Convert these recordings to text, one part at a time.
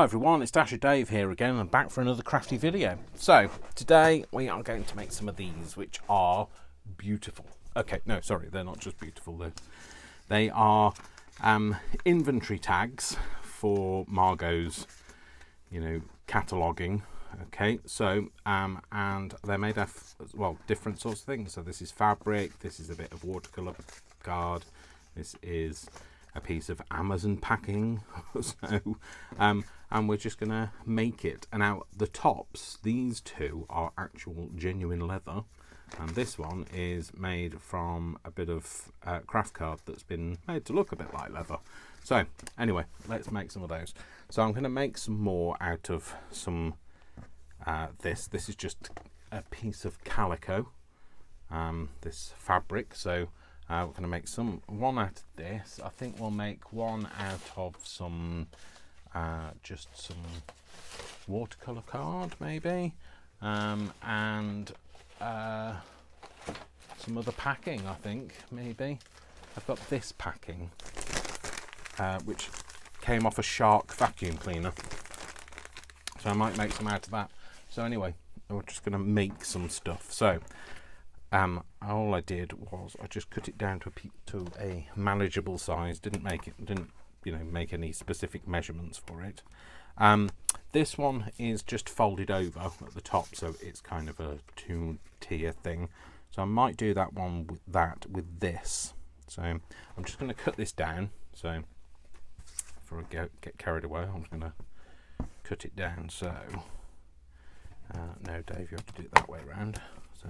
Hi everyone, it's Dasher Dave here again and back for another crafty video. So today we are going to make some of these which are beautiful. Okay, no, sorry, they're not just beautiful though. They are inventory tags for Margo's, cataloguing. Okay, so and they're made of, well, different sorts of things. So this is fabric, this is a bit of watercolor card, this is a piece of Amazon packing. So and we're just gonna make it. And now the tops, these two are actual genuine leather, and this one is made from a bit of craft card that's been made to look a bit like leather. So anyway, let's make some of those. So I'm going to make some more out of some this is just a piece of calico, this fabric. So we're going to make one out of this. I think we'll make one out of some just some watercolor card maybe, and some other packing. I think maybe I've got this packing which came off a Shark vacuum cleaner, so I might make some out of that. So anyway, we're just going to make some stuff. So all I did was I just cut it down to a manageable size. Didn't make any specific measurements for it. This one is just folded over at the top, so it's kind of a two-tier thing. So I might do that one with this. So I'm just going to cut this down. So before I get carried away, I'm just going to cut it down. So no, Dave, you have to do it that way around. So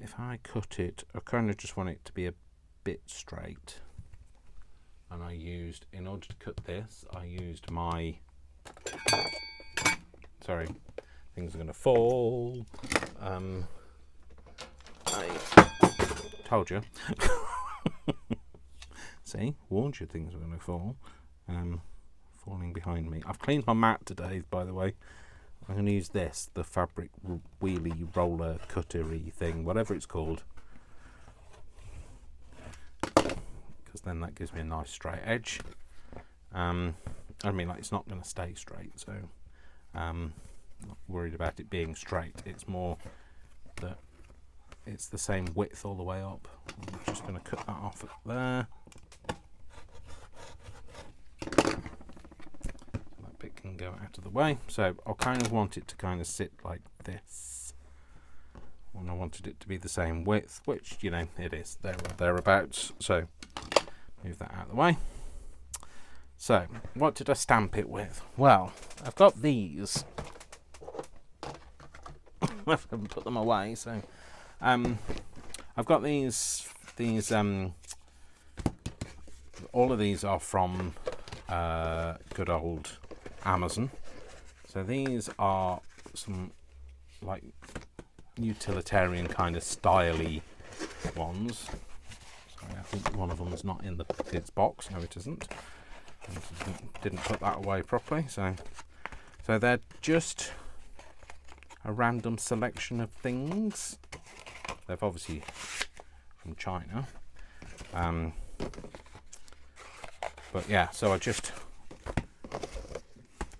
if I cut it, I kind of just want it to be a bit straight. And in order to cut this, I used my, sorry, things are going to fall. I told you. See, warned you things were going to fall. Falling behind me. I've cleaned my mat today, by the way. I'm going to use this, the fabric wheelie roller cuttery thing, whatever it's called. Because then that gives me a nice straight edge. I mean, like, it's not going to stay straight, so not worried about it being straight. It's more that it's the same width all the way up. I'm just going to cut that off there. That bit can go out of the way. So I'll kind of want it to kind of sit like this. And I wanted it to be the same width, which, it is there or thereabouts. So move that out of the way. So what did I stamp it with? Well, I've got these. I haven't put them away, so I've got these all of these are from good old Amazon. So these are some like utilitarian kind of styly ones. Sorry, I think one of them is not in its box. No, it isn't. Didn't put that away properly. So they're just a random selection of things. They're obviously from China. But yeah, so I just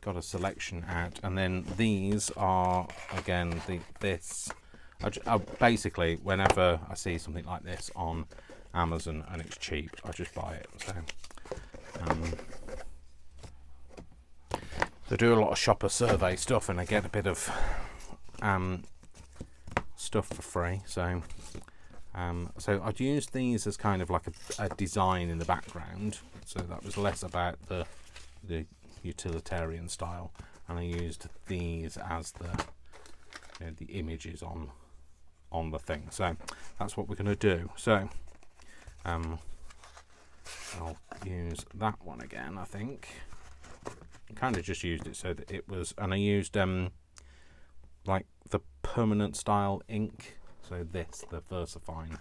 got a selection out, and then these are again I basically, whenever I see something like this on Amazon and it's cheap, I just buy it. So they do a lot of shopper survey stuff, and I get a bit of stuff for free. So I'd use these as kind of like a design in the background. So that was less about the utilitarian style, and I used these as the images on the thing. So that's what we're going to do. So I'll use that one again. I think I kind of just used it so that it was, and I used like the permanent style ink. So the VersaFine.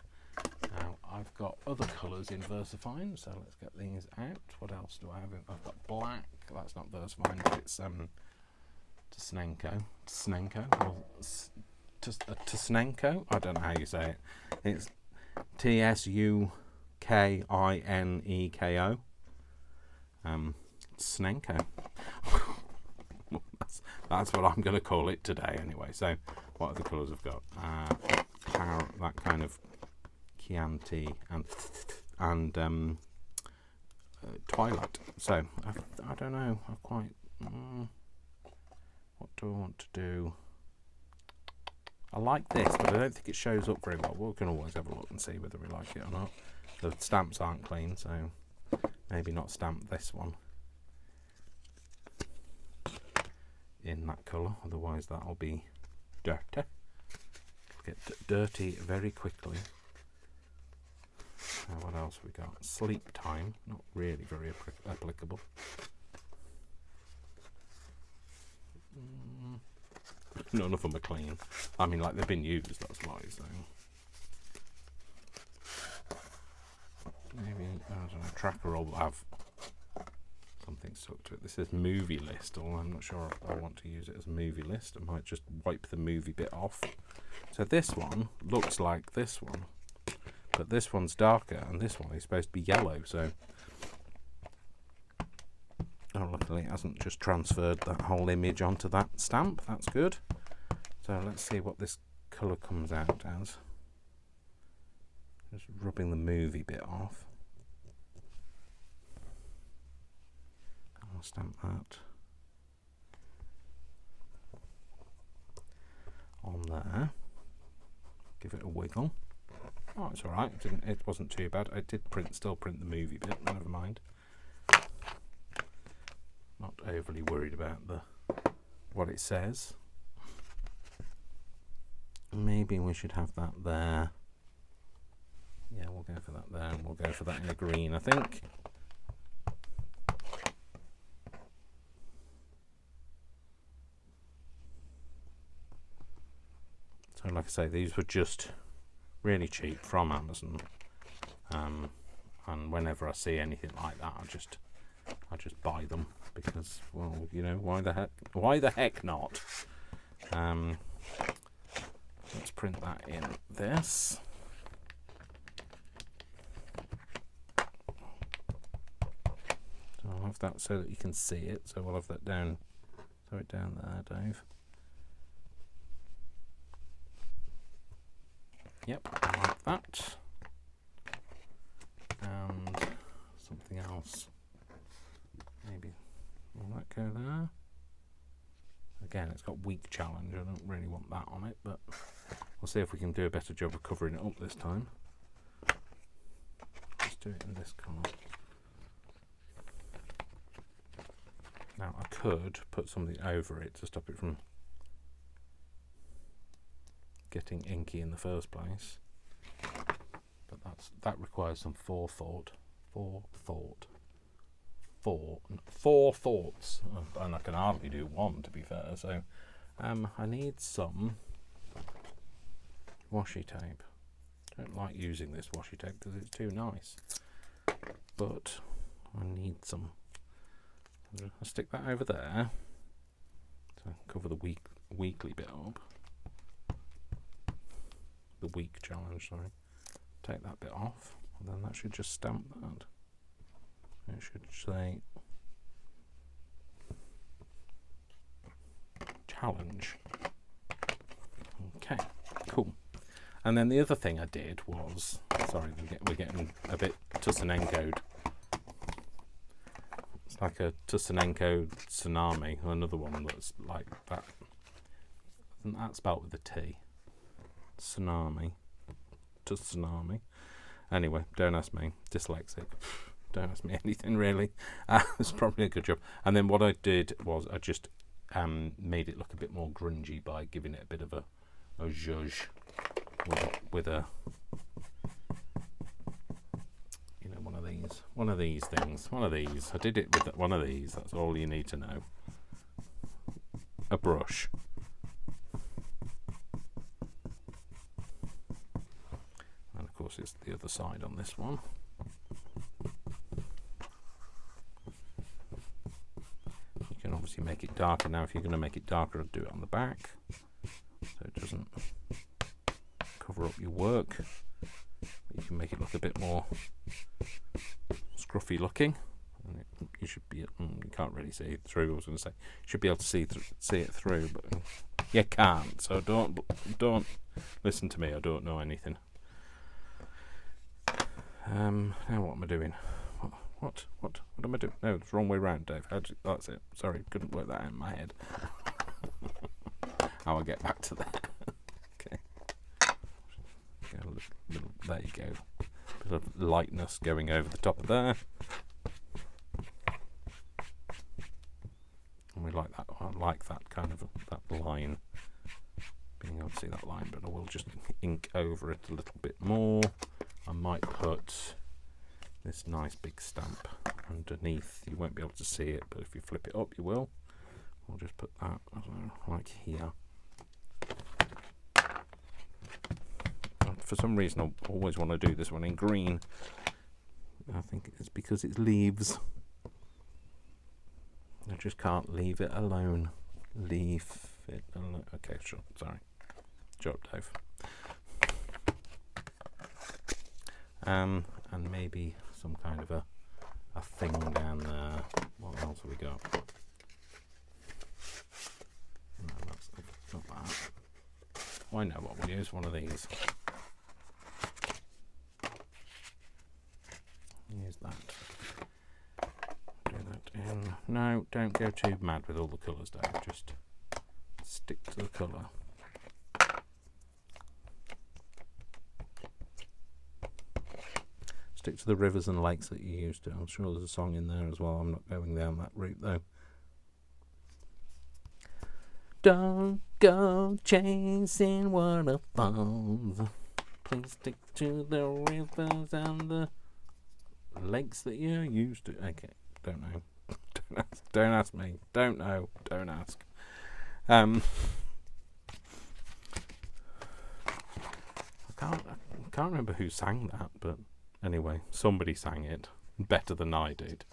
Now I've got other colours in VersaFine, so let's get these out. What else do I have? I've got black. That's not VersaFine, but it's Tsnenko, or Tsnenko. I don't know how you say it. It's TSUKINEKO. Snenko. That's what I'm going to call it today anyway. So what are the colours I've got? That kind of Chianti and Twilight. So I don't know. I quite. What do I want to do? I like this, but I don't think it shows up very well. We can always have a look and see whether we like it or not. The stamps aren't clean, so maybe not stamp this one in that colour, otherwise that'll be dirty. Get dirty very quickly. What else we got? Sleep Time, not really very applicable. None of them are clean. I mean, like, they've been used, that's why. So maybe, I don't know, Tracker will have something stuck to it. This says movie list, or I'm not sure if I want to use it as a movie list. I might just wipe the movie bit off. So this one looks like this one, but this one's darker, and this one is supposed to be yellow. So, oh, luckily it hasn't just transferred that whole image onto that stamp. That's good. So let's see what this colour comes out as. Just rubbing the movie bit off. I'll stamp that on there. Give it a wiggle. Oh, it's all right. It wasn't too bad. I did still print the movie bit. Never mind. Not overly worried about what it says. Maybe we should have that there. Yeah, we'll go for that there, and we'll go for that in the green, I think. So, like I say, these were just really cheap from Amazon, and whenever I see anything like that, I just buy them because, well, you know, why the heck not? Let's print that in this. So I'll have that so that you can see it. So we'll have that down. Throw it down there, Dave. Yep, like that. And something else. Maybe will that go there? Again, it's got weak challenge. I don't really want that on it, but we'll see if we can do a better job of covering it up this time. Let's do it in this colour. Now I could put something over it to stop it from getting inky in the first place, but that requires some forethought, and I can hardly do one, to be fair. So I need some washi tape. I don't like using this washi tape because it's too nice, but I need some. I'll stick that over there to cover the weekly bit up. The week challenge, sorry. Take that bit off, and then that should just stamp that. It should say challenge. Okay, cool. And then the other thing I did was, sorry, we're getting a bit Tussanenko'd. It's like a Tussanenko tsunami, another one that's like that. Isn't that spelled with a T? Tsunami. Tsunami. Anyway, don't ask me. Dyslexic. Don't ask me anything really. It's probably a good job. And then what I did was I just made it look a bit more grungy by giving it a bit of a zhuzh with a, you know, one of these things. I did it with one of these. That's all you need to know. A brush. And of course it's the other side on this one. You can obviously make it darker now. If you're going to make it darker, I'll do it on the back so it doesn't cover up your work. You can make it look a bit more scruffy looking. And you should be, you can't really see it through. I was going to say, you should be able to see it through, but you can't. So don't listen to me. I don't know anything. Now what am I doing? What am I doing? No, it's the wrong way round, Dave. That's it. Sorry, couldn't work that out in my head. How I get back to that. Okay. There you go. Bit of lightness going over the top of there. And we like that. I like that kind of that line. Being able to see that line, but I will just ink over it a little bit more. I might put this nice big stamp underneath. You won't be able to see it, but if you flip it up, you will. I'll just put that right here. And for some reason, I always want to do this one in green. I think it's because it's leaves. I just can't leave it alone. Leave it alone. Okay, sure. Sorry. Job, Dave. And maybe some kind of a thing down there. What else have we got? No, that's not that. Oh, I know what we'll use. One of these. Use that. Do that in. No, don't go too mad with all the colours, Dave. Just stick to the colour. Stick to the rivers and lakes that you used to. I'm sure there's a song in there as well. I'm not going down that route though. Don't go chasing waterfalls. Please stick to the rivers and the lakes that you used to. Okay, don't know. Don't ask me. Don't know. Don't ask. I can't remember who sang that, but anyway, somebody sang it better than I did.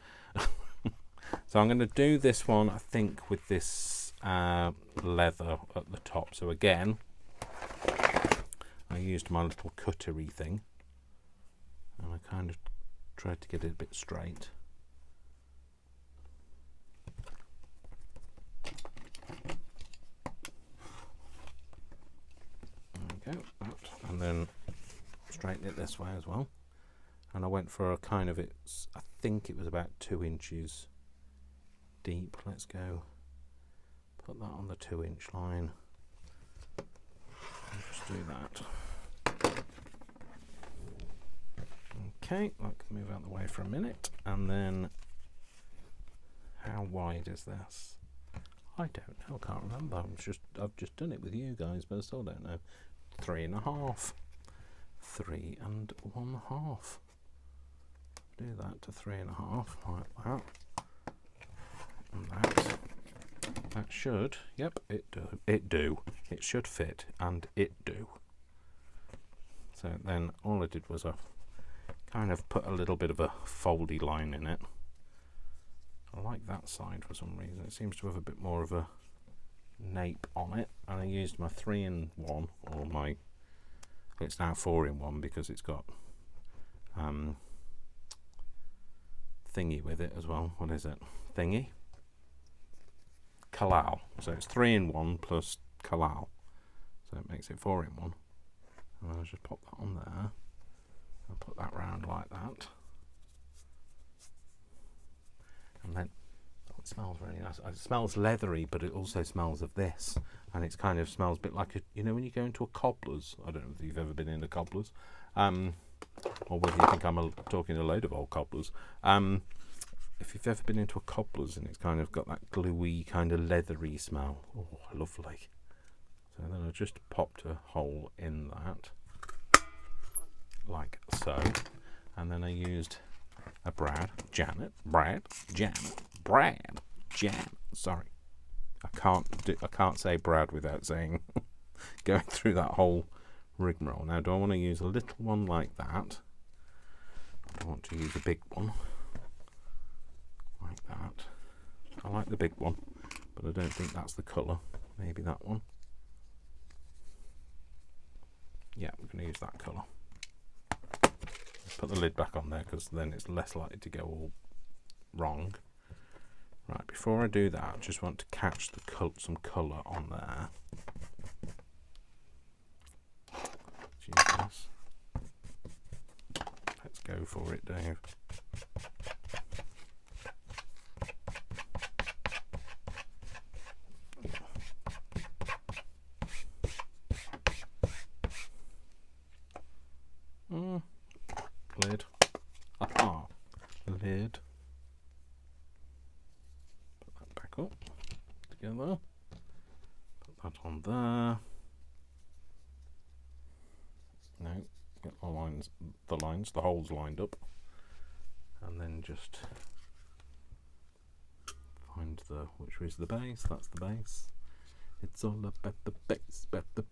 So I'm going to do this one, I think, with this leather at the top. So again, I used my little cuttery thing, and I kind of tried to get it a bit straight. There we go, that, and then straighten it this way as well. And I went for a kind of, I think it was about 2 inches deep. Let's go put that on the 2-inch line. I'll just do that. Okay, I can move out of the way for a minute. And then, how wide is this? I don't know, I can't remember. I've just done it with you guys, but I still don't know. 3.5. 3 1/2. Do that to 3.5, like that. And that should, yep, it should fit, and it do. So then all I did was I kind of put a little bit of a foldy line in it. I like that side for some reason. It seems to have a bit more of a nape on it, and I used my 3-in-1, or my, it's now 4-in-1 because it's got thingy with it as well. What is it? Thingy? Kalal. So it's 3-in-1 plus Kalal. So it makes it 4-in-1. And I'll just pop that on there. I'll put that round like that. And then, oh, it smells really nice. It smells leathery, but it also smells of this. And it kind of smells a bit like a, you know, when you go into a cobbler's. I don't know if you've ever been in a cobbler's. Or whether you think I'm talking a load of old cobblers. If you've ever been into a cobbler's and it's kind of got that gluey, kind of leathery smell. Oh, lovely. So then I just popped a hole in that, like so. And then I used a Brad, sorry. I can't say Brad without saying, going through that whole rigmarole. Now, do I want to use a little one like that? I want to use a big one like that. I like the big one, but I don't think that's the colour. Maybe that one. Yeah, we're going to use that colour. Put the lid back on there because then it's less likely to go all wrong. Right, before I do that, I just want to catch the some colour on there. Jesus. Let's go for it, Dave. Lid. Aha. Lid. Put that back up together. Put that on there. No, get the holes lined up. And then just find which is the base. That's the base. It's all about the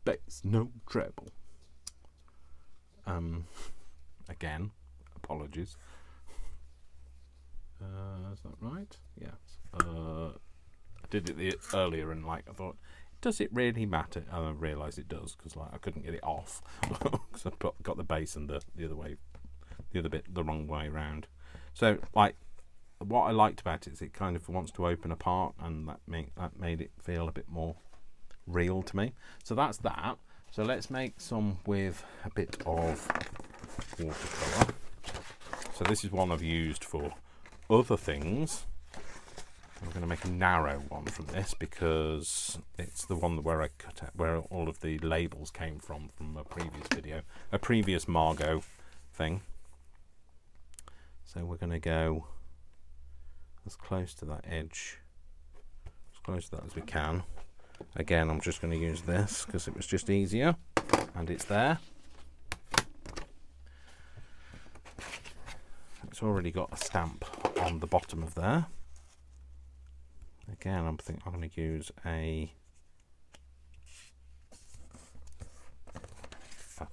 bass, no treble. Again, apologies. Is that right? Yes. I did it earlier and I thought, does it really matter? And I realised it does, because I couldn't get it off because I got the bass and the other bit the wrong way around. So what I liked about it is it kind of wants to open apart, and that made it feel a bit more real to me. So that's that. So let's make some with a bit of watercolour. So this is one I've used for other things. I'm going to make a narrow one from this because it's the one where I cut out, where all of the labels came from a previous video, a previous Margo thing. So we're going to go as close to that edge, as close to that as we can. Again, I'm just going to use this because it was just easier, and it's there. It's already got a stamp on the bottom of there. Again, I'm going to use a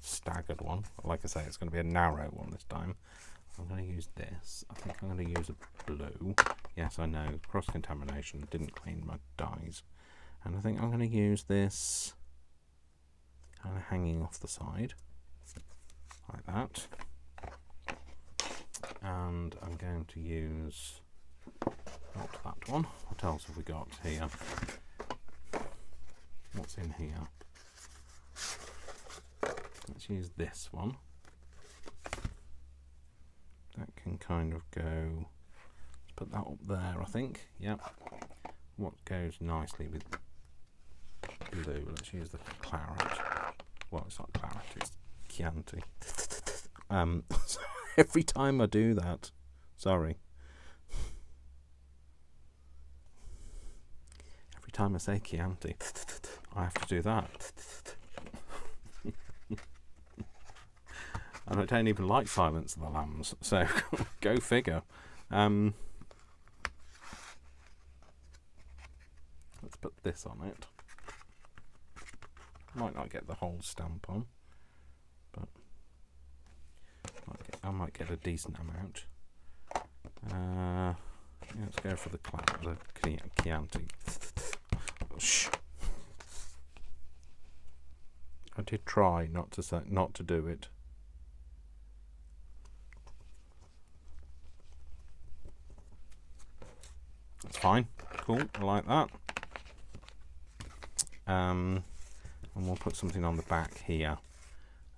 staggered one. Like I say, it's going to be a narrow one this time. I'm going to use this. I think I'm going to use a blue. Yes, I know, cross-contamination, didn't clean my dyes. And I think I'm going to use this kind of hanging off the side, like that. And I'm going to use, not that one. What else have we got here? What's in here? Let's use this one. That can kind of go, let's put that up there, I think. Yep. What goes nicely with blue? Let's use the claret. Well, it's not claret, it's Chianti. So every time I do that, sorry. Every time I say Chianti, I have to do that. And I don't even like Silence of the Lambs, so go figure. Let's put this on it. Might not get the whole stamp on, but I might get a decent amount. Let's go for the Chianti. Shh. I did try not to do it. That's fine. Cool. I like that. And we'll put something on the back here.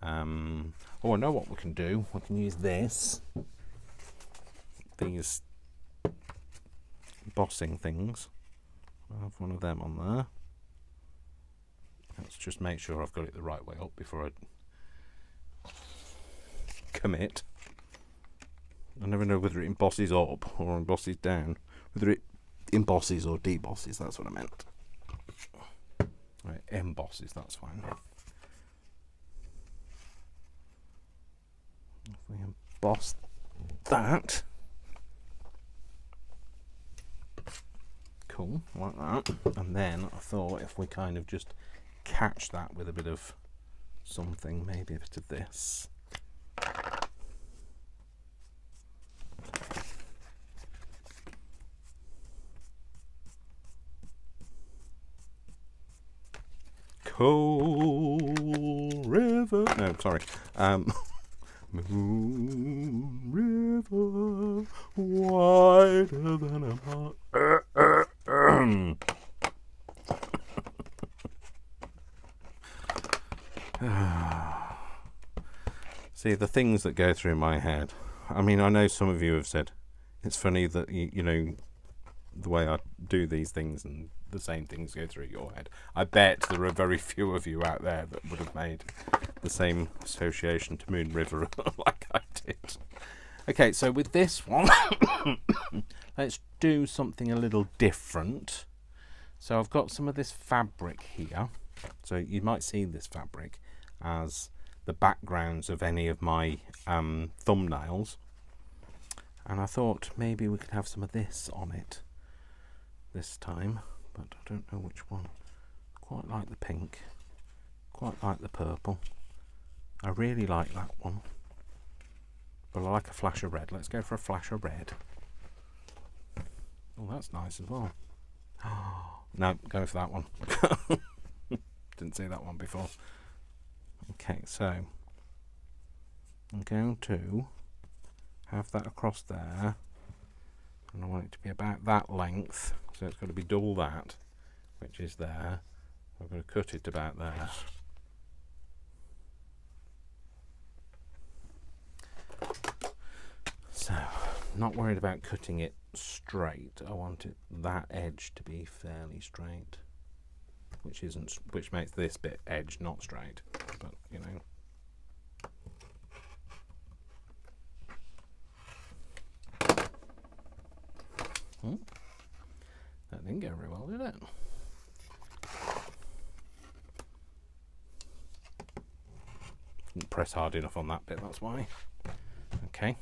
Oh, I know what we can do. We can use these embossing things. I'll have one of them on there. Let's just make sure I've got it the right way up before I commit. I never know whether it embosses up or embosses down. Whether it embosses or debosses, that's what I meant. Right, embosses, that's fine. If we emboss that, cool, like that. And then I thought if we kind of just catch that with a bit of something, maybe a bit of this. Coal River. No, sorry. Moon river, wider than a mile. See, the things that go through my head. I mean, I know some of you have said it's funny that you know the way I do these things and the same things go through your head. I bet there are very few of you out there that would have made the same association to Moon River like I did. Okay, so with this one, let's do something a little different. So I've got some of this fabric here. So you might see this fabric as the backgrounds of any of my thumbnails. And I thought maybe we could have some of this on it this time, but I don't know which one. Quite like the pink, quite like the purple. I really like that one, but I like a flash of red. Let's go for a flash of red. Oh, that's nice as well. No, go for that one. Didn't see that one before. Okay, so I'm going to have that across there, and I want it to be about that length, so it's got to be double that, which is there. I'm going to cut it about there. So, not worried about cutting it straight. I want it that edge to be fairly straight, which makes this bit edge not straight, but you know. That didn't go very well, did it? Didn't press hard enough on that bit, that's why. Okay.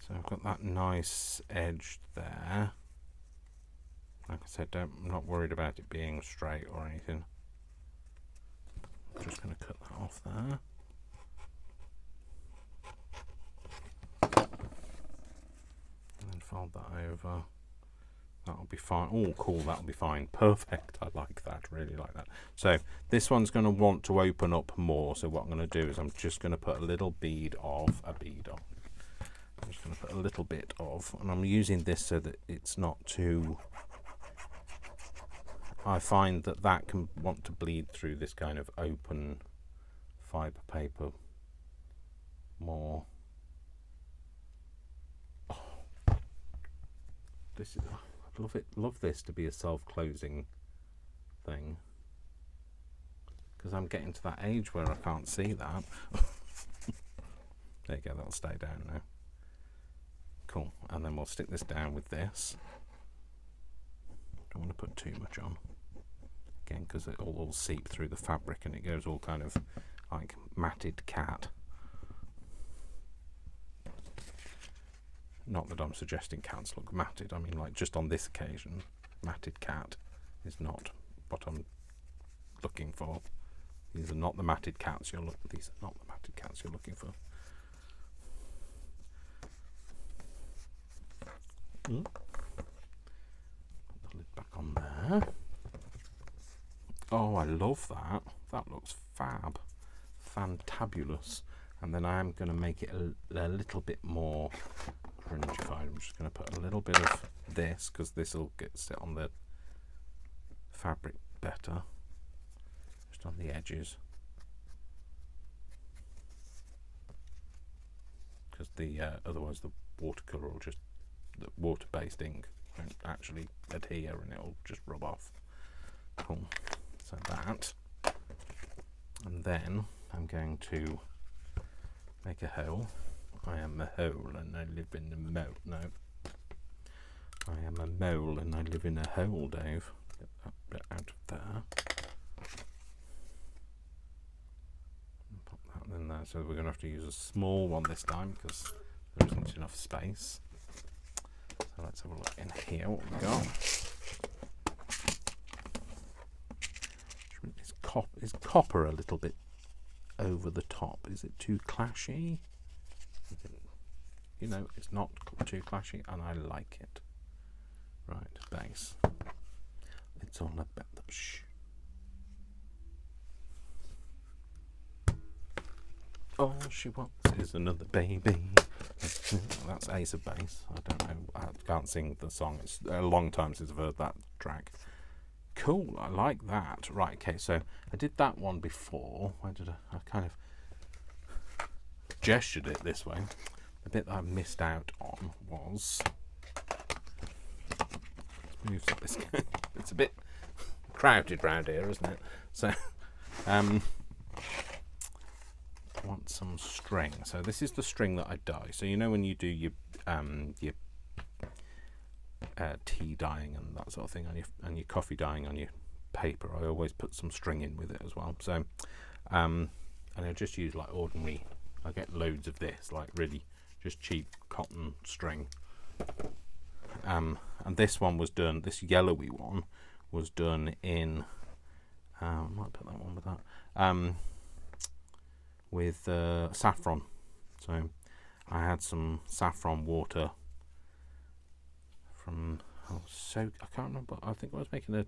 So I've got that nice edge there. Like I said, I'm not worried about it being straight or anything. I'm just going to cut that off there. And then fold that over. That'll be fine. Oh, cool, that'll be fine. Perfect. I like that, really like that. So this one's going to want to open up more. So what I'm going to do is I'm just going to put a little bead of, I'm just going to put a little bit of, and I'm using this so that it's not too, I find that that can want to bleed through this kind of open fibre paper more. Oh, this is, I'd love this to be a self-closing thing, because I'm getting to that age where I can't see that. There you go, that'll stay down now. Cool, and then we'll stick this down with this. Don't want to put too much on, again, because it'll all seep through the fabric and it goes all kind of like matted cat. Not that I'm suggesting cats look matted, I mean like just on this occasion, matted cat is not what I'm looking for. These are not the matted cats you're looking for. Put the lid back on there. Oh, I love that. That looks fab. Fantabulous. And then I am going to make it a little bit more cringified. I'm just going to put a little bit of this, because this will sit on the fabric better. Just on the edges. Because otherwise the watercolour will just, the water-based ink won't actually adhere and it'll just rub off. Cool. So that, and then I'm going to make a hole. I am a hole and I live in a mole. No, I am a mole and I live in a hole, Dave. Get that bit out of there. And pop that in there. So we're going to have to use a small one this time because there isn't enough space. So let's have a look in here what we've got. Is copper a little bit over the top? Is it too clashy? You know, it's not too clashy and I like it. Right, base. It's all about the All she wants is another baby. That's Ace of Base. I don't know. I can't sing the song. It's a long time since I've heard that track. Cool. I like that. Right. Okay. So I did that one before. Why did I kind of gestured it this way. The bit that I missed out on was. Let's move this. It's a bit crowded round here, isn't it? So, I want some string. So this is the string that I dye. So you know when you do your tea dyeing and that sort of thing on your coffee dyeing on your paper, I always put some string in with it as well. So, and I just use like ordinary. I get loads of this, like really just cheap cotton string. And this one was done. This yellowy one was done in. I might put that one with that. With saffron. So I had some saffron water from I can't remember. I think I was making a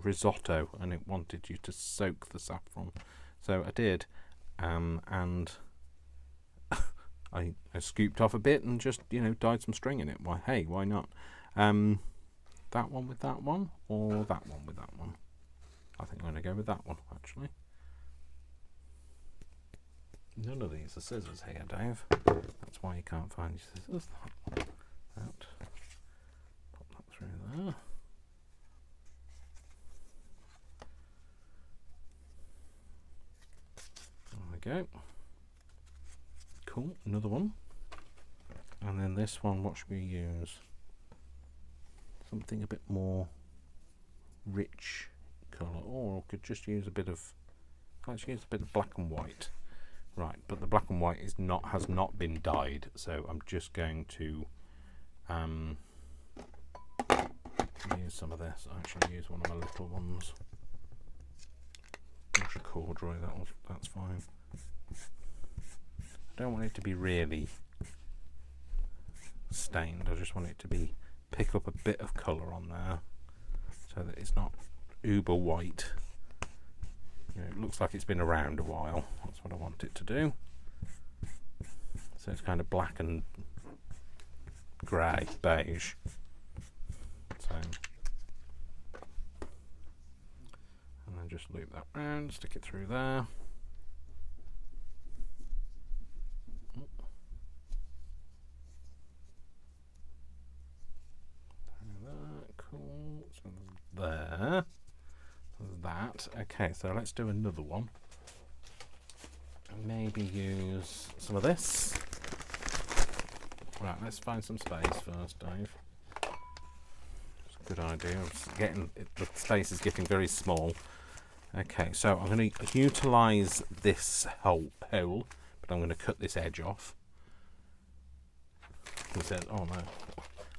risotto, and it wanted you to soak the saffron, so I did, and I scooped off a bit and just dyed some string in it. Why not? That one with that one, or that one with that one? I think I'm going to go with that one, actually. None of these are scissors here, Dave. That's why you can't find your scissors. That. Pop that through there. There we go. Cool, another one. And then this one, what should we use? Something a bit more rich colour, or could just use a bit of. Let's use a bit of black and white. Right, but the black and white has not been dyed, so I'm just going to use some of this. I actually use one of my little ones. Brush a corduroy, that's fine. I don't want it to be really stained. I just want it to pick up a bit of colour on there, so that it's not uber white. It looks like it's been around a while. That's what I want it to do. So it's kind of black and grey, beige. So, and then just loop that round, stick it through there. Cool. So there. That. Okay, so let's do another one. Maybe use some of this. Right, let's find some space first, Dave. It's a good idea. The space is getting very small. Okay, so I'm going to utilise this hole, but I'm going to cut this edge off. He said, "Oh no,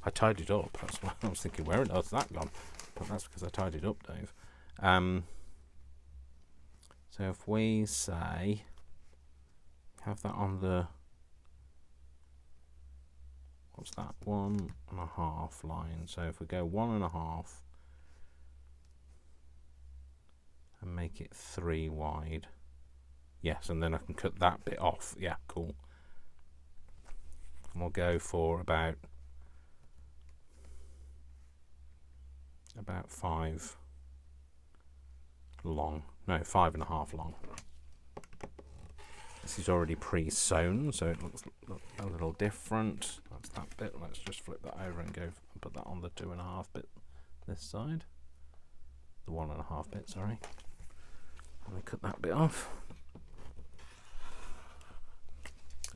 I tied it up." That's why I was thinking, where on earth's that gone? But that's because I tied it up, Dave. So if we say have that on the, what's that, 1.5 line. So if we go 1.5 and make it 3 wide, yes, and then I can cut that bit off. Yeah, cool. And we'll go for about 5 long. No, 5.5 long. This is already pre-sewn, so it looks a little different. That's that bit. Let's just flip that over and go and put that on the 2.5 bit this side. The 1.5 bit, sorry. And we cut that bit off.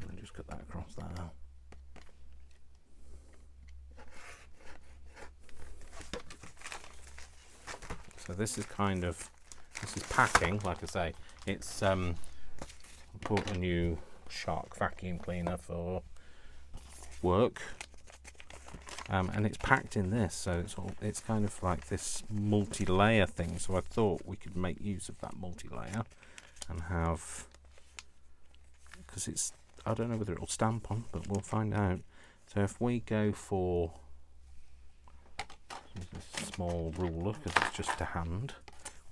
And then just cut that across there. So this is packing, like I say. It's bought a new Shark vacuum cleaner for work, and it's packed in this, so it's kind of like this multi-layer thing. So I thought we could make use of that multi-layer and have, because I don't know whether it'll stamp on, but we'll find out. So if we go for a small ruler, because it's just a hand,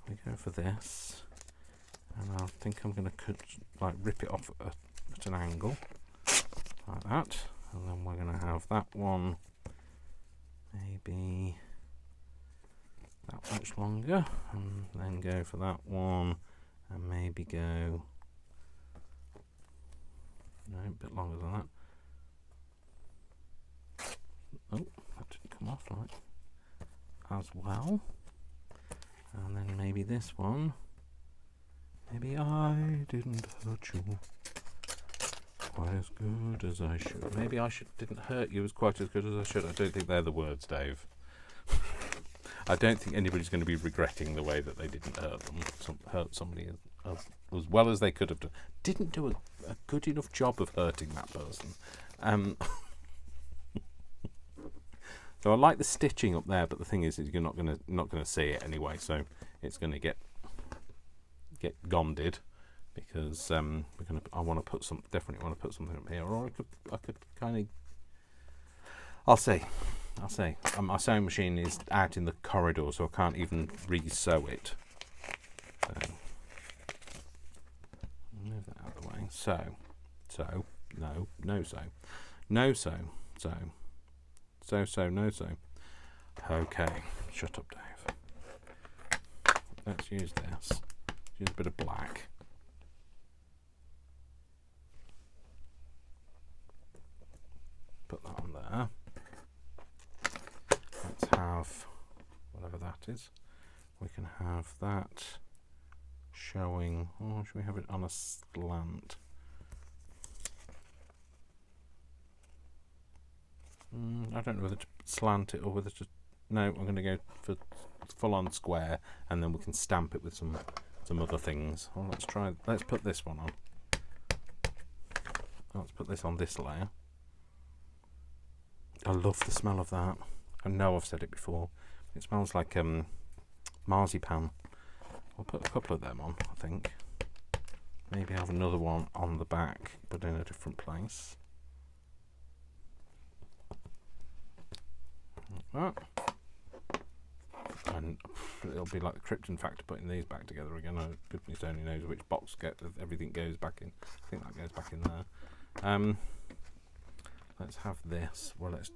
we go for this. And I think I'm going to like rip it off at an angle like that, and then we're going to have that one maybe that much longer, and then go for that one, and maybe go a bit longer than that. Oh, that didn't come off right as well. And then maybe this one. Maybe I didn't hurt you quite as good as I should. Maybe I didn't hurt you as quite as good as I should. I don't think they're the words, Dave. I don't think anybody's going to be regretting the way that they didn't hurt them. Hurt somebody as well as they could have done. Didn't do a good enough job of hurting that person. So I like the stitching up there, but the thing is you're not gonna see it anyway. So it's going to get gonded, because I want to put definitely want to put something up here, or I could kind of. I'll see. My sewing machine is out in the corridor, so I can't even re-sew it. So move that out of the way. No sew. Okay, shut up, Dave. Let's use this. Use a bit of black. Put that on there. Let's have whatever that is. We can have that showing. Or should we have it on a slant? I don't know whether to slant it or whether to. No, I'm going to go for full on square, and then we can stamp it with some other things. Well, let's put this one on. Let's put this on this layer. I love the smell of that. I know I've said it before. It smells like marzipan. I'll put a couple of them on, I think. Maybe have another one on the back, but in a different place. Like that. And it'll be like the Krypton factor putting these back together again. Goodness only knows which box everything goes back in. I think that goes back in there. Let's have this. Well, let's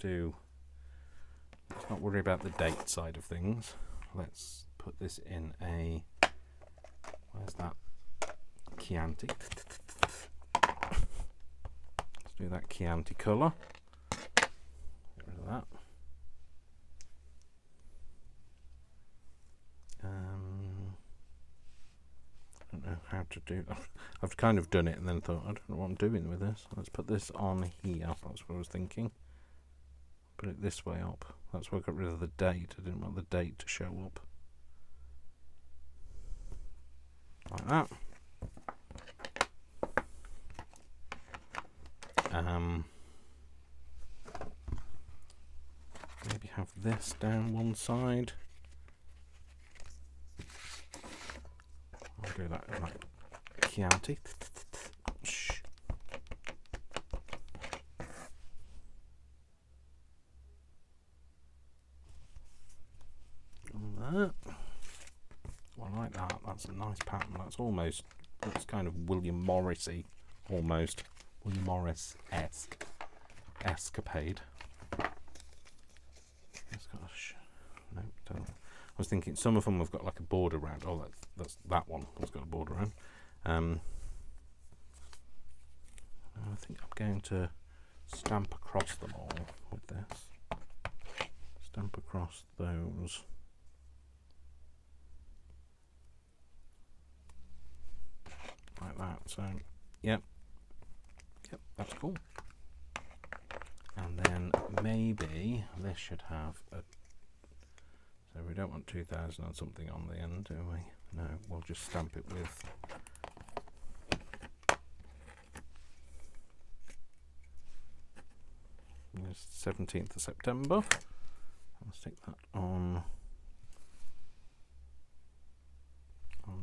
not worry about the date side of things. Let's put this in a. Where's that Chianti? Let's do that Chianti colour. Get rid of that. I don't know how to do. I've kind of done it and then thought I don't know what I'm doing with this. Let's put this on here. That's what I was thinking. Put it this way up. That's why I got rid of the date. I didn't want the date to show up. Like that. Maybe have this down one side. I'll do that in like Chianti. Shh. That. Well, I like that. That's a nice pattern. That's kind of William Morris-y, almost. William Morris-esque. Escapade. It's got no, don't. I was thinking some of them have got like a border around. Oh, that's that one has got a border around. I think I'm going to stamp across them all with this. Stamp across those. Like that. So, yep, that's cool. And then maybe this should have a. So we don't want 2000 or something on the end, do we? No, we'll just stamp it with. It's 17th of September. I'll stick that on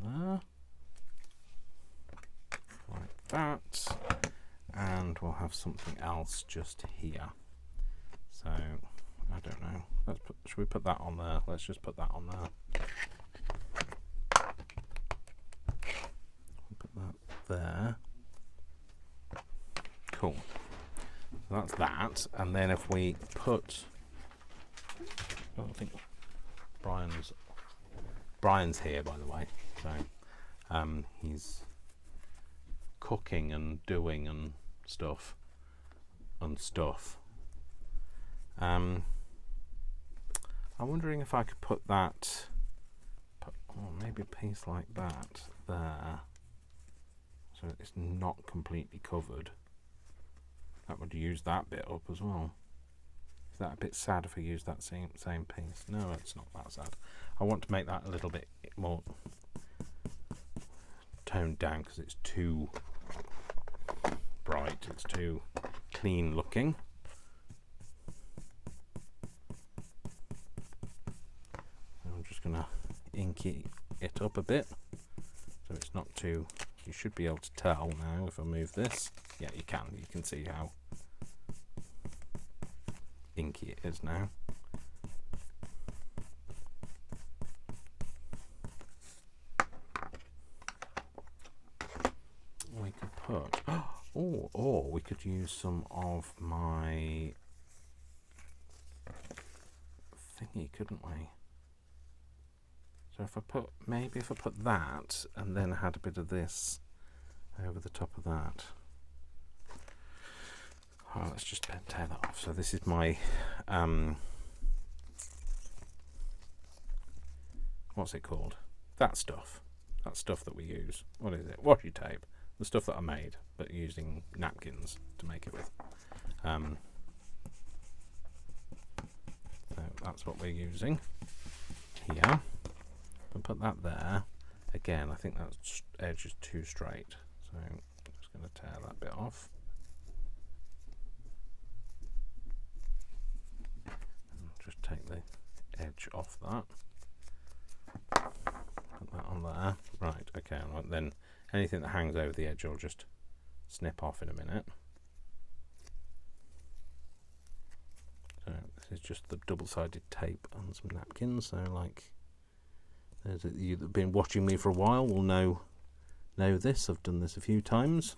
there. Like that. And we'll have something else just here. So I don't know. Should we put that on there? Let's just put that on there. So that's that. And then if we put, oh, I think Brian's here, by the way. So he's cooking and doing and stuff. I'm wondering if I could put that, maybe a piece like that there, so it's not completely covered. That would use that bit up as well. Is that a bit sad if I use that same piece? No, it's not that sad. I want to make that a little bit more toned down because it's too bright, it's too clean looking. I'm just going to inky it up a bit so it's not too, you should be able to tell now if I move this. Yeah, you can see how inky it is now. We could put, or we could use some of my thingy, couldn't we? So if I put, maybe if I put that and then had a bit of this over the top of that. Oh, let's just tear that off. So this is my, what's it called? That stuff that we use. What is it? Washi tape. The stuff that I made, but using napkins to make it with. So that's what we're using here. I'll put that there. Again, I think that edge is too straight, so I'm just going to tear that bit off. And just take the edge off that. Put that on there. Right, okay, and then anything that hangs over the edge I'll just snip off in a minute. So this is just the double-sided tape on some napkins, so like you that have been watching me for a while will know this. I've done this a few times.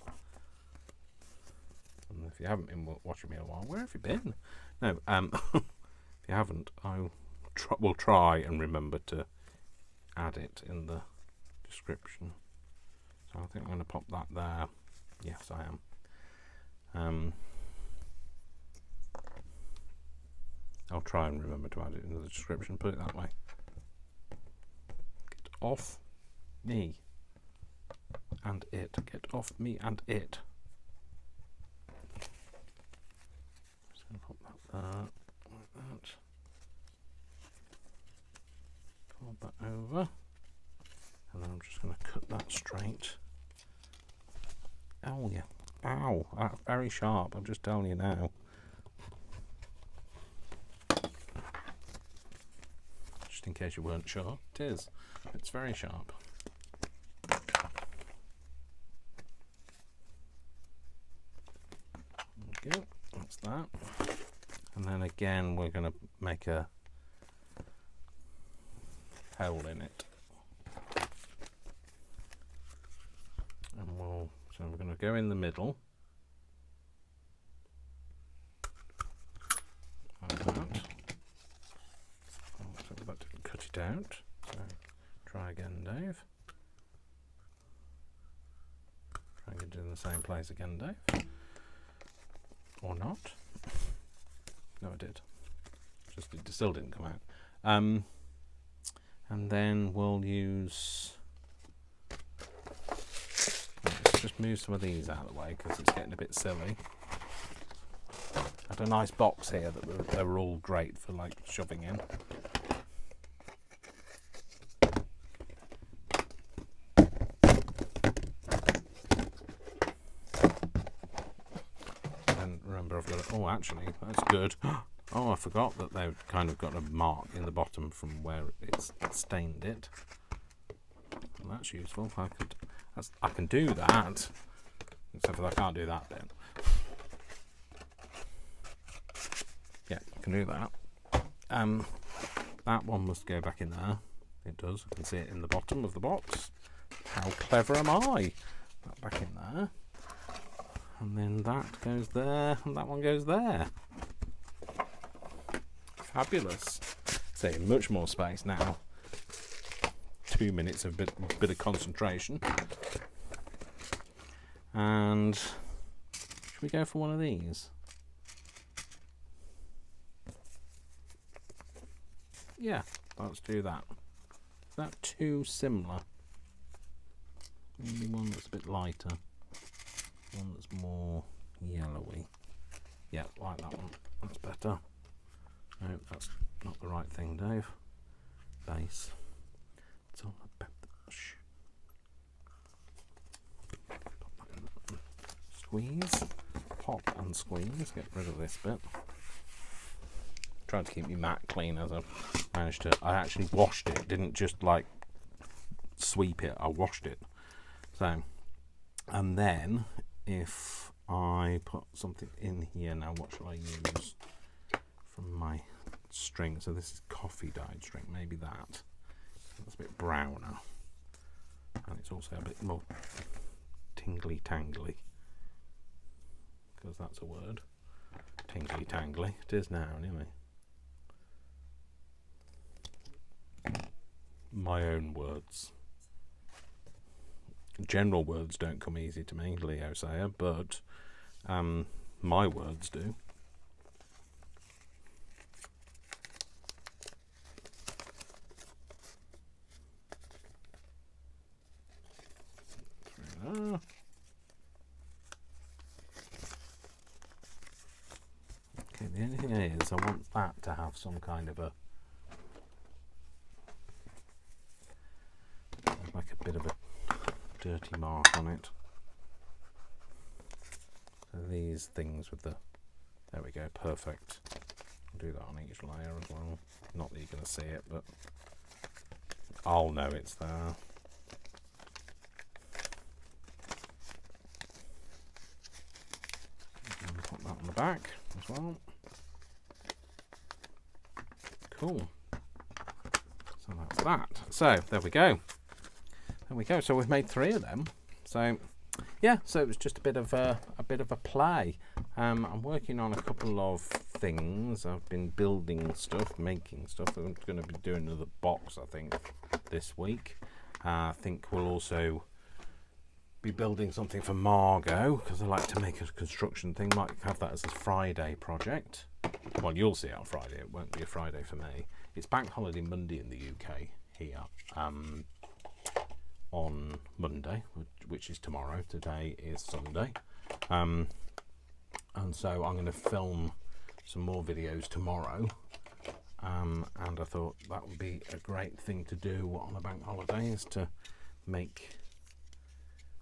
And if you haven't been watching me a while, where have you been? No, if you haven't, I will try and remember to add it in the description. So I think I'm going to pop that there. Yes, I am. I'll try and remember to add it in the description, put it that way. Get off me and it. Get off me and it. Just going to pop that there, like that. Fold that over. And then I'm just going to cut that straight. Oh yeah. Ow, that's very sharp, I'm just telling you now. Just in case you weren't sure, it is. It's very sharp. Okay, that's that. And then again we're going to make a hole in it. So we're going to go in the middle, like that. So that didn't cut it out. So try again, Dave. Try and get it in the same place again, Dave. Or not. No, I did. Just it still didn't come out. And then we'll use. Just move some of these out of the way because it's getting a bit silly. I had a nice box here that they were all great for like shoving in. And remember I've got oh actually that's good. Oh, I forgot that they've kind of got a mark in the bottom from where it's stained it. Well, that's useful. I can do that, except for I can't do that then. Yeah, I can do that. That one must go back in there. It does. I can see it in the bottom of the box. How clever am I? That back in there. And then that goes there, and that one goes there. Fabulous. So much more space now. 2 minutes of bit of concentration. And should we go for one of these? Yeah, let's do that. Is that too similar? Maybe one that's a bit lighter. One that's more yellowy. Yeah, like that one. That's better. No, that's not the right thing, Dave. Base. It's all about the bush. Squeeze. Pop and squeeze. Get rid of this bit. Trying to keep my mat clean as I managed to. I actually washed it. Didn't just like sweep it. I washed it. So, and then if I put something in here now, what shall I use from my string? So this is coffee dyed string. Maybe that. That's a bit browner, and it's also a bit more tingly tangly, because that's a word. Tingly tangly. It is now, anyway. My own words. General words don't come easy to me, Leo Sayer, but my words do. Okay, the only thing is I want that to have some kind of a like a bit of a dirty mark on it. So these things with the, there we go, perfect. I'll do that on each layer as well. Not that you're going to see it, but I'll know it's there. And put that on the back as well. Cool. So that's that. So there we go. There we go. So we've made 3 of them. So yeah. So it was just a bit of a play. I'm working on a couple of things. I've been building stuff, making stuff. I'm going to be doing another box, I think, this week. I think we'll also be building something for Margo, because I like to make a construction thing. Might have that as a Friday project. Well, you'll see it on Friday. It won't be a Friday for me. It's Bank Holiday Monday in the UK here. On Monday, which is tomorrow. Today is Sunday. And so I'm going to film some more videos tomorrow. And I thought that would be a great thing to do on a bank holiday, is to make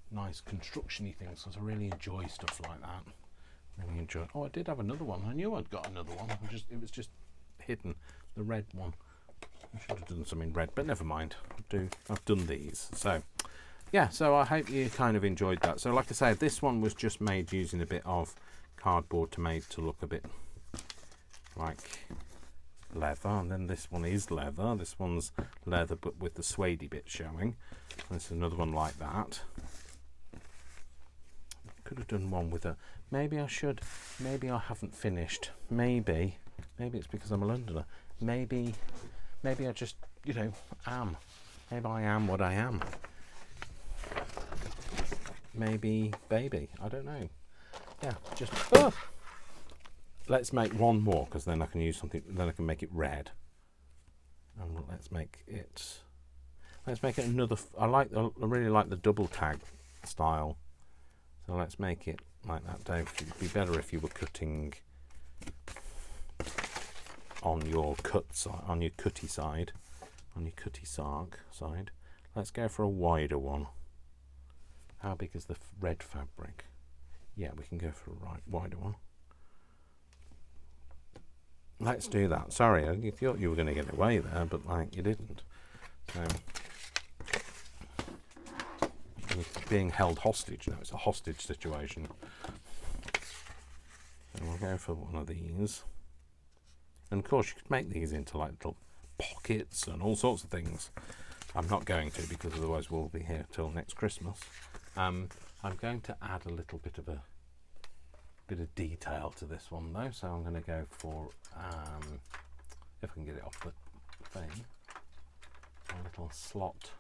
nice construction-y things, because I really enjoy stuff like that. Really enjoy. Oh, I did have another one. I knew I'd got another one. It was just hidden. The red one. I should have done some in red, but never mind. I've done these. So yeah, so I hope you kind of enjoyed that. So like I say, this one was just made using a bit of cardboard to look a bit like leather, and then this one is leather. This one's leather but with the suede bit showing. There's another one like that. Could have done one with a, maybe I haven't finished. Maybe it's because I'm a Londoner. Maybe I just, am. Maybe I am what I am. Maybe baby. I don't know. Yeah, just. Let's make one more, because then I can use something. Then I can make it red. And let's make it another. I really like the double tag style. So let's make it like that, Dave. It'd be better if you were cutting on your cut side, on your cutty side, on your cutty sarg side. Let's go for a wider one. How big is the red fabric? Yeah, we can go for a wider one. Let's do that. Sorry, I thought you were going to get away there, but you didn't. So you're being held hostage now. It's a hostage situation. So we'll go for one of these. And of course, you could make these into like little pockets and all sorts of things. I'm not going to, because otherwise we'll be here till next Christmas. I'm going to add a little bit of a bit of detail to this one though, so I'm going to go for, if I can get it off the thing, a little slot.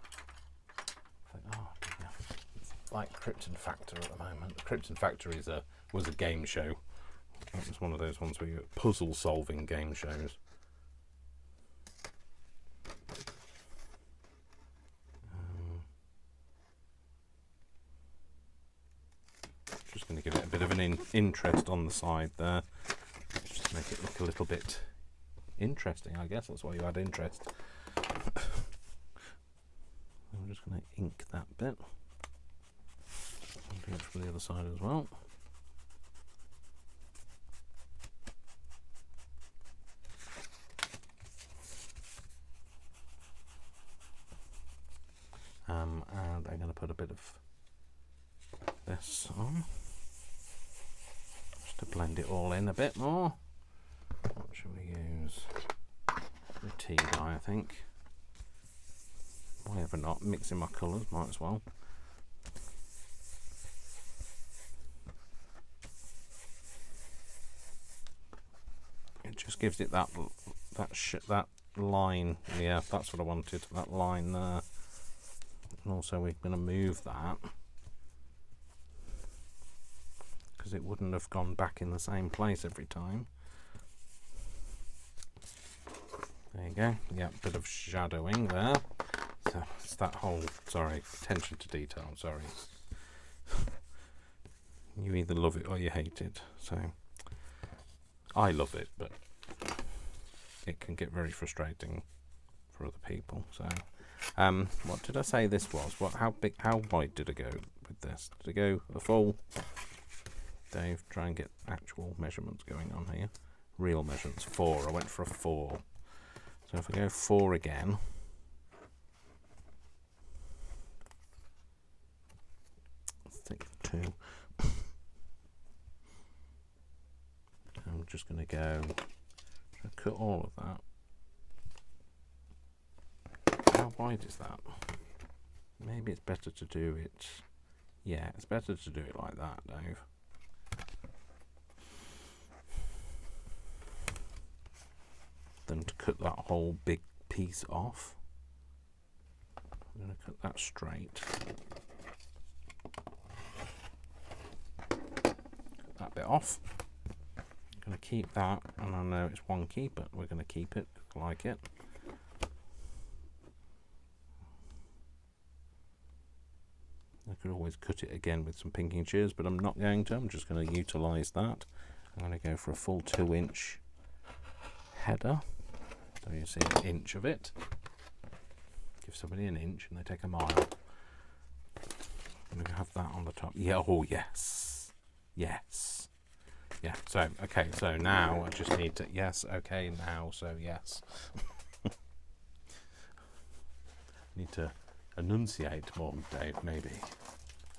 Oh dear. It's like Krypton Factor at the moment. Krypton Factor was a game show. It was one of those ones where you puzzle solving game shows. Just going to give it a bit of an interest on the side there. Just to make it look a little bit interesting, I guess. That's why you add interest. I'm just going to ink that bit. I'll do it from the other side as well. And I'm going to put a bit of this on, just to blend it all in a bit more. What should we use? The tea dye, I think. Why ever not? Mixing my colours, might as well. It just gives it that line. Yeah, that's what I wanted. That line there. And also we're going to move that because it wouldn't have gone back in the same place every time. There you go. Yeah, bit of shadowing there. So it's that whole, sorry, attention to detail, sorry. You either love it or you hate it. So I love it, but it can get very frustrating for other people. So what did I say this was? How wide did I go with this? Did I go a full? Dave, try and get actual measurements going on here. Real measurements, 4. I went for a 4. So if I go 4 again, I think 2. I'm just going to go, cut all of that. How wide is that? Maybe it's better to do it, yeah, it's better to do it like that, Dave. Than to cut that whole big piece off. I'm going to cut that straight. Cut that bit off. I'm going to keep that, and I know it's wonky, but we're going to keep it, I like it. I could always cut it again with some pinking shears, but I'm not going to. I'm just going to utilise that. I'm going to go for a full 2-inch header. So you see an inch of it. Give somebody an inch and they take a mile. I'm going to have that on the top. Yeah, oh yes. Yes. Yeah, so, okay, so now I just need to, yes, okay, now, so yes. Need to enunciate more, Dave, maybe.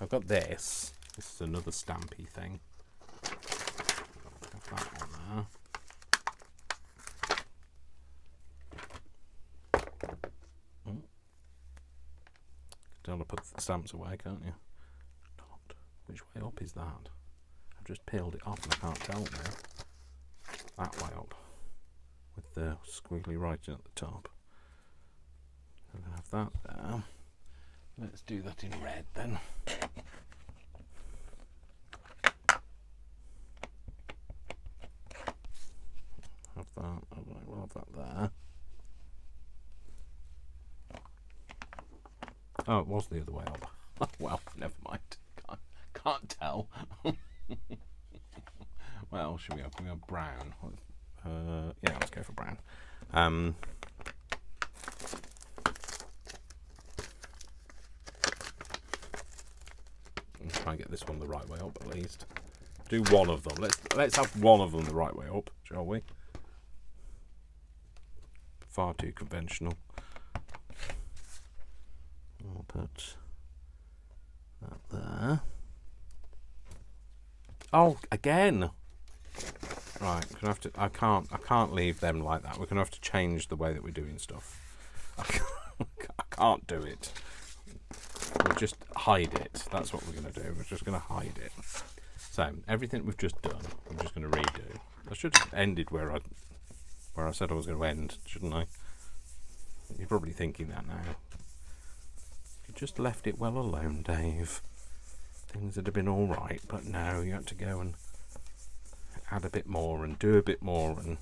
I've got this. This is another stampy thing. Have that on there. Don't want to put the stamps away, can't you? Not. Which way up is that? I've just peeled it off and I can't tell now. That way up. With the squiggly writing at the top. I'm going to have that there. Let's do that in red then. Have that. We'll have that there. Oh, it was the other way up. Well, never mind. Can't tell. Well, should we have? We have brown. Yeah, let's go for brown. Try and get this one the right way up at least. Do one of them. Let's have one of them the right way up, shall we? Far too conventional. I'll put that there. Oh, again. Right, we're gonna have to. I can't leave them like that. We're gonna have to change the way that we're doing stuff. I can't do it. We'll just hide it. That's what we're gonna do. We're just gonna hide it. So everything we've just done, I'm just going to redo. I should have ended where I said I was going to end, shouldn't I? You're probably thinking that now. You just left it well alone, Dave. Things would have been all right, but no, you had to go and add a bit more and do a bit more, and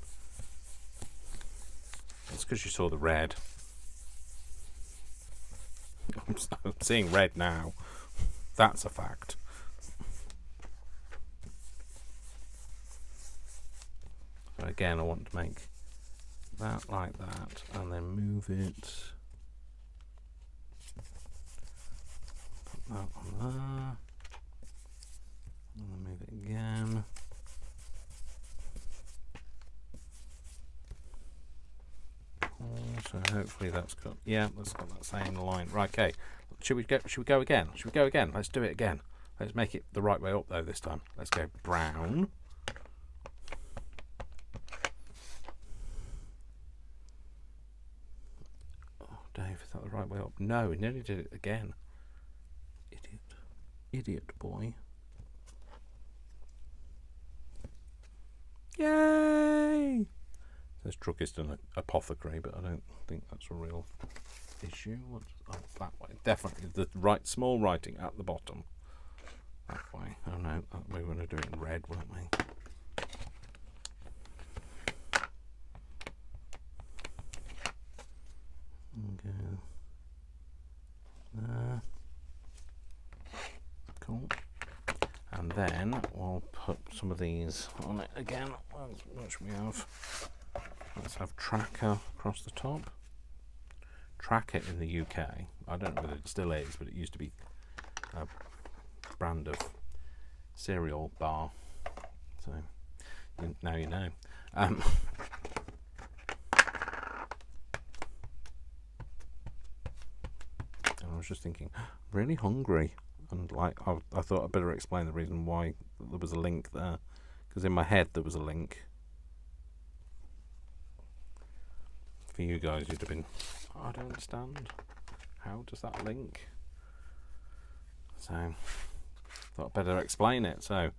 it's because you saw the red. I'm seeing red now. That's a fact. So again, I want to make that like that, and then move it. Put that on there. And then move it again. So hopefully that's got, yeah, that's got that same line. Right, okay. Should we go again? Should we go again? Let's do it again. Let's make it the right way up though this time. Let's go brown. Oh, Dave, is that the right way up? No, we nearly did it again. Idiot boy. Yay! There's druggist and apothecary, but I don't think that's a real issue. Oh, that way. Definitely the right small writing at the bottom. That way. Oh no, we were going to do it in red, weren't we? Okay. There. Cool. And then we'll put some of these on it again. What should we have? Let's have tracker across the top. Tracker in the UK. I don't know whether it still is, but it used to be a brand of cereal bar. So now you know. And I was just thinking, I'm really hungry. And like I thought I'd better explain the reason why there was a link there. Because in my head there was a link. For you guys, you'd have been, I don't understand. How does that link? So, thought I'd better explain it. So,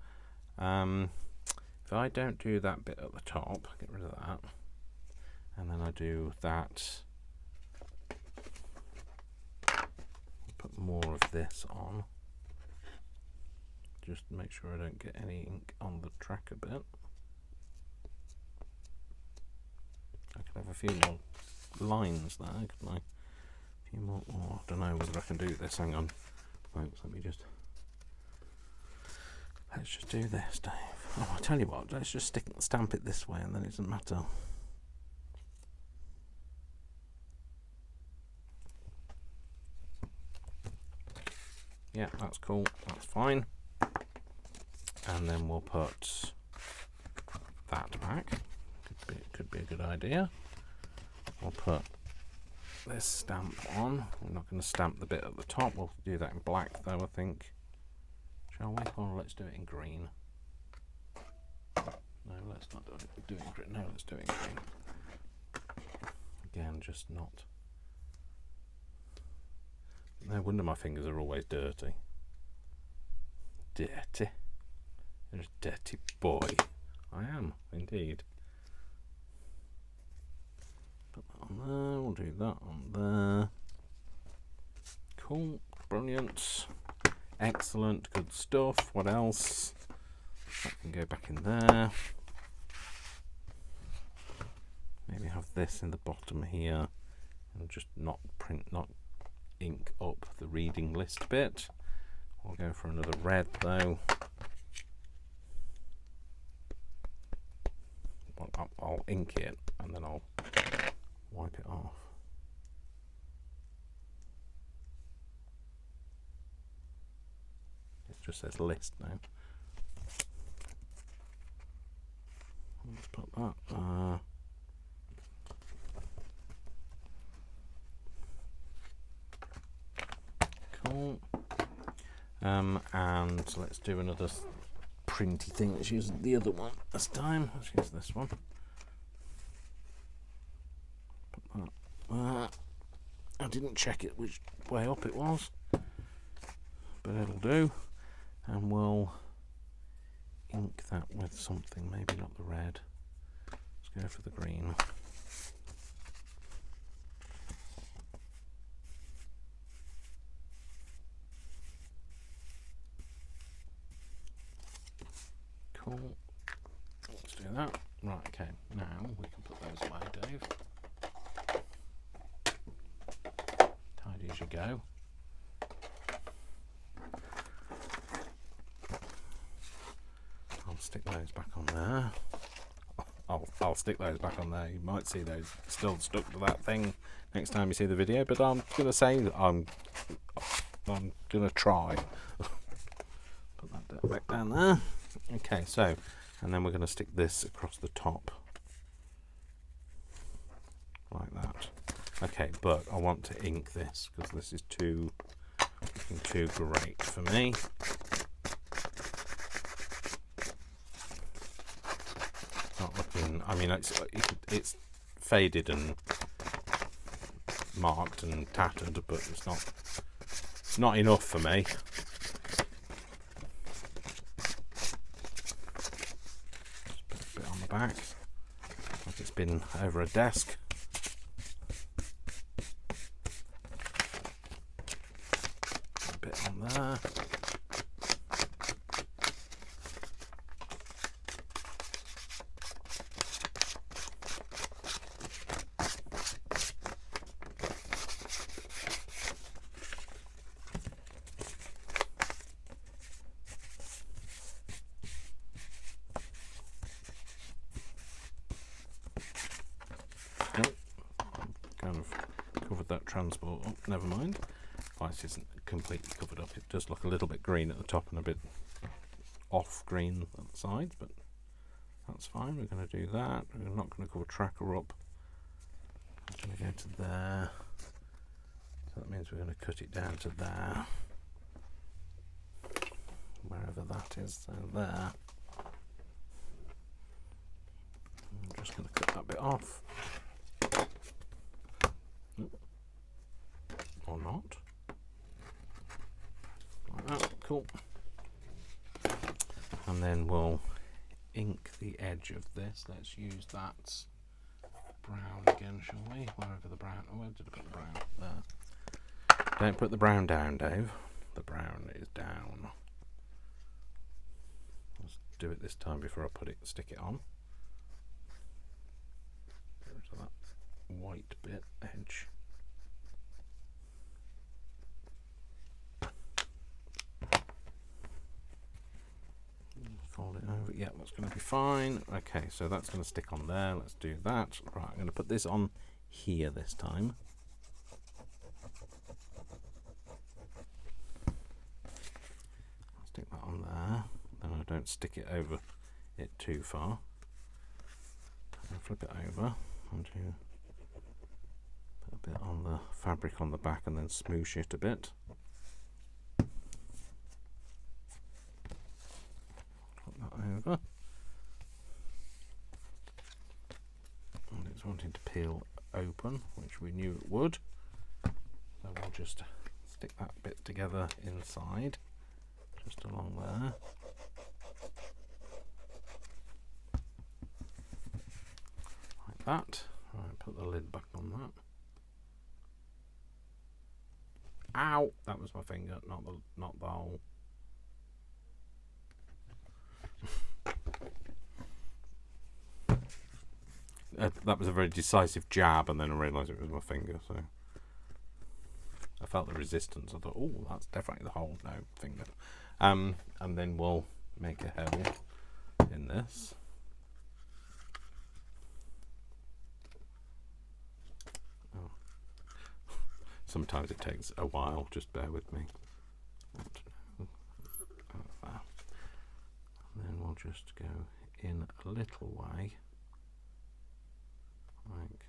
if I don't do that bit at the top, get rid of that, and then I do that, put more of this on, just to make sure I don't get any ink on the tracker bit. I could have a few more lines there, couldn't I? A few more. Oh, I don't know whether I can do this. Hang on, folks. Let's just do this, Dave. Oh, I tell you what. Let's just stamp it this way, and then it doesn't matter. Yeah, that's cool. That's fine. And then we'll put that back. Could be a good idea. We'll put this stamp on. We're not going to stamp the bit at the top. We'll do that in black though, I think. Shall we? Or let's do it in green. No, let's not do it in green. No, let's do it in green. Again, just not. No wonder my fingers are always dirty. Dirty. You're a dirty boy. I am, indeed. Put that on there, we'll do that on there. Cool, brilliant, excellent, good stuff. What else? That can go back in there. Maybe have this in the bottom here, and just not ink up the reading list bit. We'll go for another red though. Well, I'll ink it and then I'll wipe it off. It just says list now. Let's put that. Cool. And let's do another printy thing. Let's use the other one this time. Let's use this one. Put that there. I didn't check it which way up it was, but it'll do. And we'll ink that with something, maybe not the red. Let's go for the green. Cool. Let's do that. Right, okay, now we can put those away, Dave. Tidy as you go. I'll stick those back on there. I'll stick those back on there. You might see those still stuck to that thing next time you see the video, but I'm gonna say that I'm gonna try. Put that back down there. Okay, so, and then we're gonna stick this across the top like that. Okay, but I want to ink this because this is looking too great for me. Not looking. I mean, it's faded and marked and tattered, but it's not enough for me. Just put a bit on the back, like it's been over a desk. A bit on there. Kind of covered that transport up, never mind. This isn't completely covered up, it does look a little bit green at the top and a bit off green at the sides, but that's fine. We're going to do that. We're not going to cover tracker up. I'm going to go to there, so that means we're going to cut it down to there, wherever that is, so there. I'm just going to cut that bit off. Or not. Like that, cool. And then we'll ink the edge of this. Let's use that brown again, shall we? Wherever the brown, where did I put the brown? There. Don't put the brown down, Dave. The brown is down. Let's do it this time before I stick it on. Get rid of that white bit edge. Fold it over. Yeah, that's going to be fine. Okay, so that's going to stick on there. Let's do that. Right, I'm going to put this on here this time. I'll stick that on there. Then I don't stick it over it too far. I'll flip it over and do put a bit on the fabric on the back and then smoosh it a bit. Over, and it's wanting to peel open, which we knew it would, so we'll just stick that bit together inside, just along there, like that. Right, put the lid back on that. Ow! That was my finger, not the hole. That was a very decisive jab, and then I realised it was my finger, so I felt the resistance. I thought, oh, that's definitely the hole. No, finger. And then we'll make a hole in this. Oh. Sometimes it takes a while, just bear with me. And then we'll just go in a little way. Like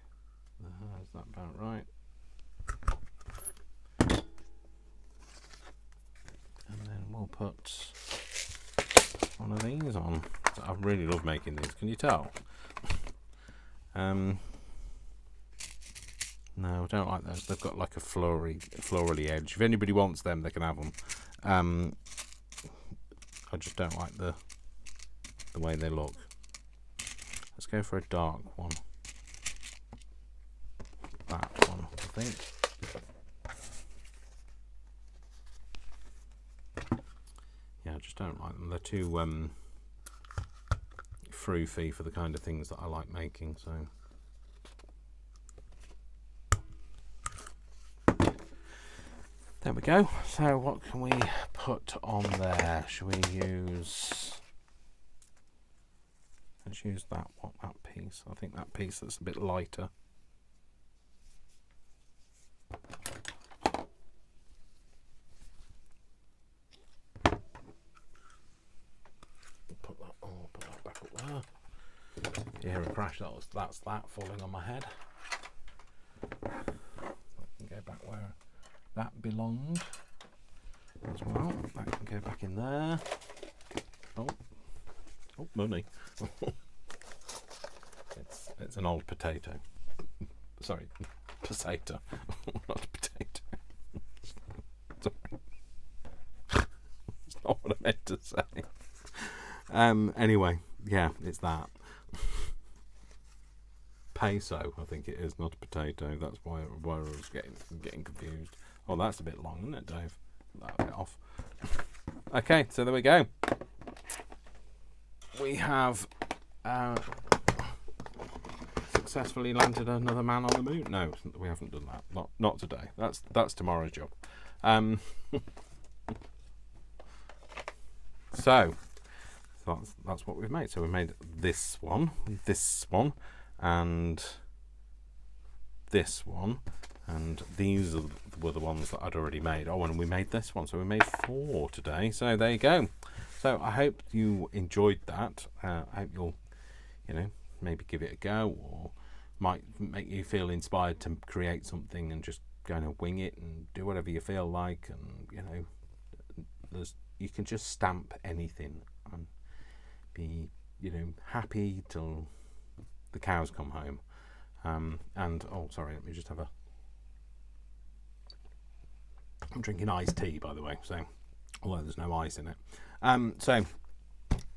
there, is that about right? And then we'll put one of these on. I really love making these, can you tell? No, I don't like those. They've got like a florally edge. If anybody wants them, they can have them. I just don't like the the way they look. Let's go for a dark one. That one, I think. Yeah, I just don't like them. They're too froofy for the kind of things that I like making, so. There we go. So what can we put on there? Shall we use... Let's use that piece. I think that piece that's a bit lighter. Put that back up there. You hear a crash? That's that falling on my head. I can go back where that belonged as well. That can go back in there. Oh, money. It's an old potato. Sorry, potato, not potato. Sorry, it's not what I meant to say. Anyway, yeah, it's that. Peso, I think it is, not a potato. That's why I was getting confused. Oh, that's a bit long, isn't it, Dave? That bit off. Okay, so there we go. We have successfully landed another man on the moon. No, we haven't done that. Not today. That's tomorrow's job. So that's what we've made. So we made this one, and this one, and these were the ones that I'd already made. Oh, and we made this one, so we made 4 today. So there you go. So I hope you enjoyed that. I hope you'll, maybe give it a go, or might make you feel inspired to create something and just go and wing it and do whatever you feel like. And you can just stamp anything and be happy till the cows come home. And oh, sorry, let me just have I'm drinking iced tea, by the way, so although there's no ice in it. So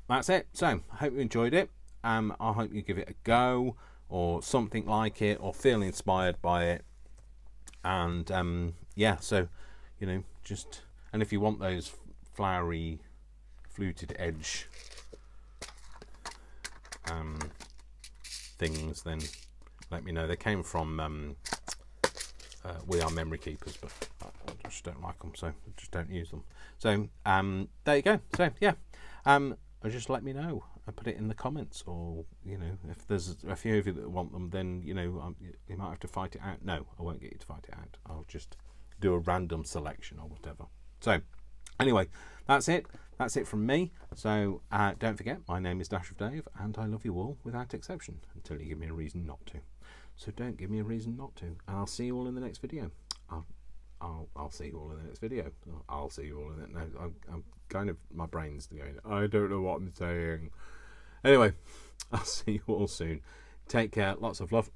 that's it. So I hope you enjoyed it. I hope you give it a go or something like it, or feel inspired by it. And yeah, so just, and if you want those flowery fluted edge things, then let me know. They came from We Are Memory Keepers, but I just don't like them, so I just don't use them. So there you go. So yeah, just let me know and put it in the comments, or if there's a few of you that want them, then you might have to fight it out. No, I won't get you to fight it out. I'll just do a random selection or whatever. So anyway, that's it from me. So don't forget, my name is Dash of Dave, and I love you all without exception, until you give me a reason not to. So don't give me a reason not to, and I'll see you all in the next video. I'll see you all in the next video. I'll see you all in it. No, I'm kind of, my brain's going, I don't know what I'm saying. Anyway, I'll see you all soon. Take care. Lots of love.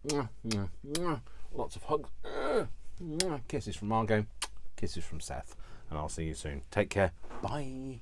Lots of hugs. Kisses from Margo. Kisses from Seth. And I'll see you soon. Take care. Bye.